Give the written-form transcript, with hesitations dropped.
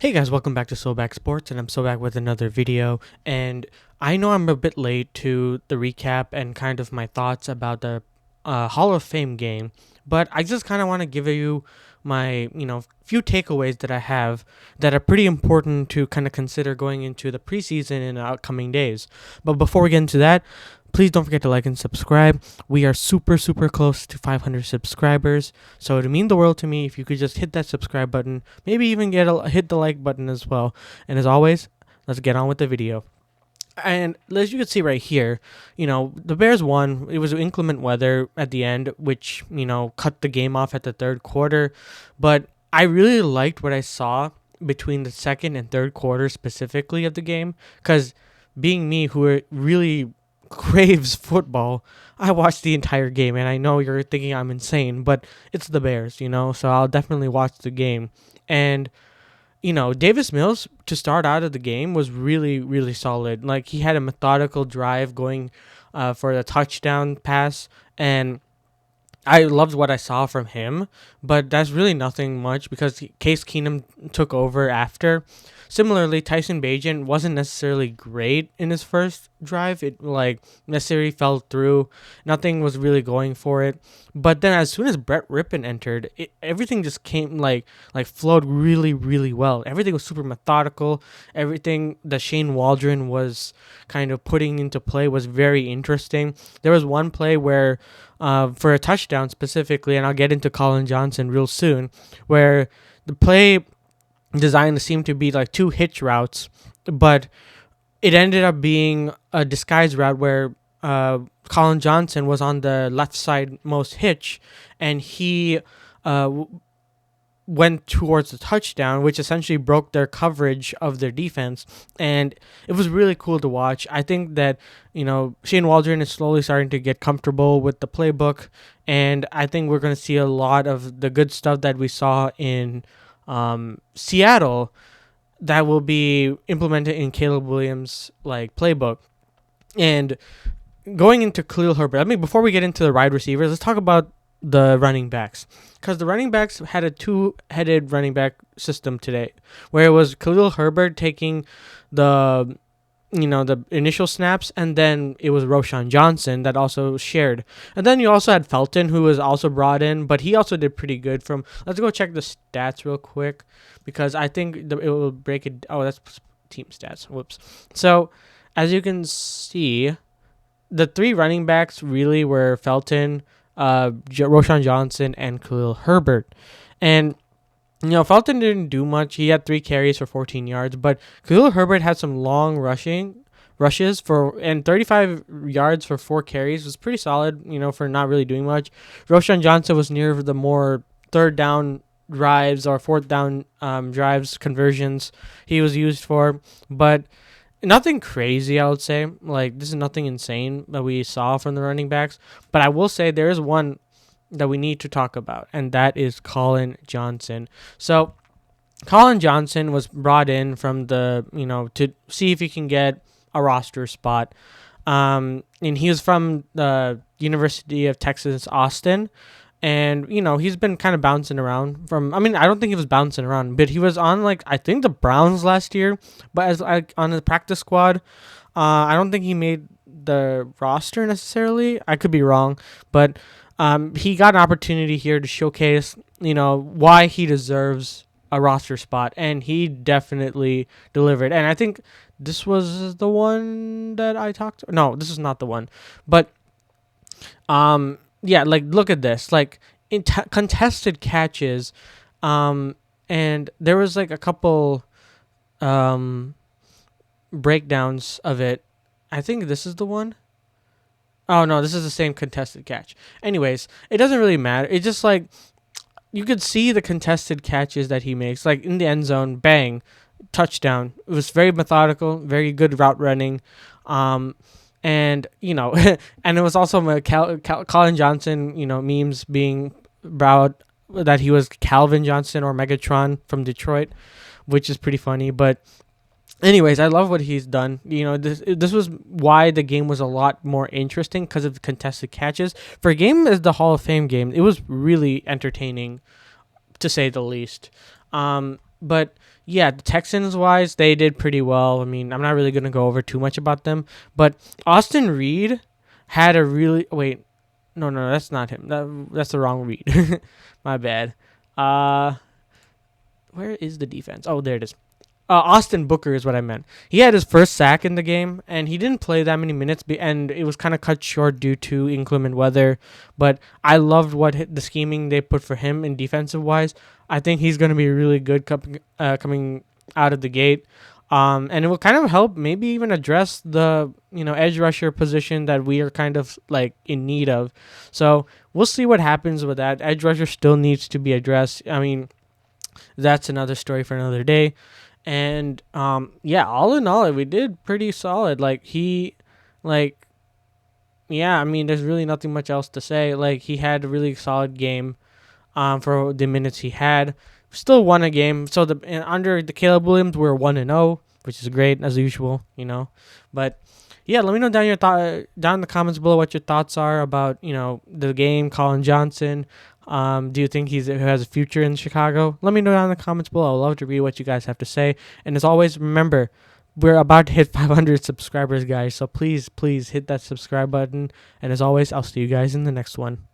Hey guys, welcome back to Soulback Sports, and I'm so back with another video. And I know I'm a bit late to the recap and kind of my thoughts about the Hall of Fame game, but I just kind of want to give you my, few takeaways that I have that are pretty important to kind of consider going into the preseason in the upcoming days. But before we get into that, please don't forget to like and subscribe. We are super close to 500 subscribers, so it would mean the world to me if you could just hit that subscribe button, maybe even hit the like button as well. And as always, let's get on with the video. And as you can see right here, the Bears won. It was inclement weather at the end, which, cut the game off at the third quarter. But I really liked what I saw between the second and third quarter specifically of the game, because being me, who really craves football, I watched the entire game. And I know you're thinking I'm insane, but it's the Bears, so I'll definitely watch the game. And Davis Mills to start out of the game was really solid. Like, he had a methodical drive going for the touchdown pass, and I loved what I saw from him. But that's really nothing much because Case Keenum took over after. Similarly, Tyson Bagent wasn't necessarily great in his first drive. It necessarily fell through. Nothing was really going for it. But then as soon as Brett Rippon entered, everything just came flowed really well. Everything was super methodical. Everything that Shane Waldron was kind of putting into play was very interesting. There was one play where for a touchdown specifically, and I'll get into Colin Johnson real soon, where the play designed seemed to be like two hitch routes, but it ended up being a disguised route where Colin Johnson was on the left side most hitch, and he went towards the touchdown, which essentially broke their coverage of their defense. And it was really cool to watch. I think that, Shane Waldron is slowly starting to get comfortable with the playbook. And I think we're going to see a lot of the good stuff that we saw in Seattle that will be implemented in Caleb Williams' playbook. And going into Khalil Herbert, before we get into the wide receivers, let's talk about the running backs, because the running backs had a two-headed running back system today, where it was Khalil Herbert taking the initial snaps, and then it was Roshan Johnson that also shared. And then you also had Felton, who was also brought in, but he also did pretty good. Let's go check the stats real quick, because I think it will break it. Oh, that's team stats. Whoops. So as you can see, the three running backs really were Felton, Roshan Johnson, and Khalil Herbert. And Felton didn't do much. He had 3 carries for 14 yards, but Khalil Herbert had some long rushes and 35 yards for 4 carries was pretty solid, for not really doing much. Roshan Johnson was near the more third down drives or fourth down drives conversions he was used for, but nothing crazy, I would say. This is nothing insane that we saw from the running backs. But I will say there is one that we need to talk about, and that is Colin Johnson. So Colin Johnson was brought in from to see if he can get a roster spot. And he was from the University of Texas, Austin. And, he's been kind of bouncing around I don't think he was bouncing around, but he was on, I think the Browns last year, but on the practice squad. I don't think he made the roster necessarily. I could be wrong, but he got an opportunity here to showcase, why he deserves a roster spot, and he definitely delivered. And I think this was the one that I talked to. No, this is not the one, but yeah, look at this, contested catches, and there was a couple breakdowns of it. I think this is the one. Oh no, this is the same contested catch. Anyways, it doesn't really matter. It's just you could see the contested catches that he makes, in the end zone, bang, touchdown. It was very methodical, very good route running. And, and it was also Colin Johnson, memes being brought that he was Calvin Johnson or Megatron from Detroit, which is pretty funny. But anyways, I love what he's done. This was why the game was a lot more interesting, because of the contested catches. For a game as the Hall of Fame game, it was really entertaining, to say the least. But yeah, the Texans wise, they did pretty well. I mean, I'm not really gonna go over too much about them, but Austin Reed had a really wait. No, no, that's not him. That's the wrong Reed. My bad. Uh, where is the defense? Oh, there it is. Austin Booker is what I meant. He had his first sack in the game, and he didn't play that many minutes, and it was kind of cut short due to inclement weather. But I loved the scheming they put for him in defensive wise. I think he's going to be really good coming out of the gate. And it will kind of help maybe even address the edge rusher position that we are kind of like in need of. So we'll see what happens with that. Edge rusher still needs to be addressed. I mean, that's another story for another day. And yeah, all in all, we did pretty solid. Like yeah, I mean, there's really nothing much else to say. Like he had a really solid game for the minutes he had. Still won a game. So under the Caleb Williams, we're 1-0, which is great as usual. But yeah, let me know down in the comments below what your thoughts are about the game, Colin Johnson. Do you think he has a future in Chicago? Let me know down in the comments below. I'd love to read what you guys have to say. And as always, remember, we're about to hit 500 subscribers, guys. So please, please hit that subscribe button. And as always, I'll see you guys in the next one.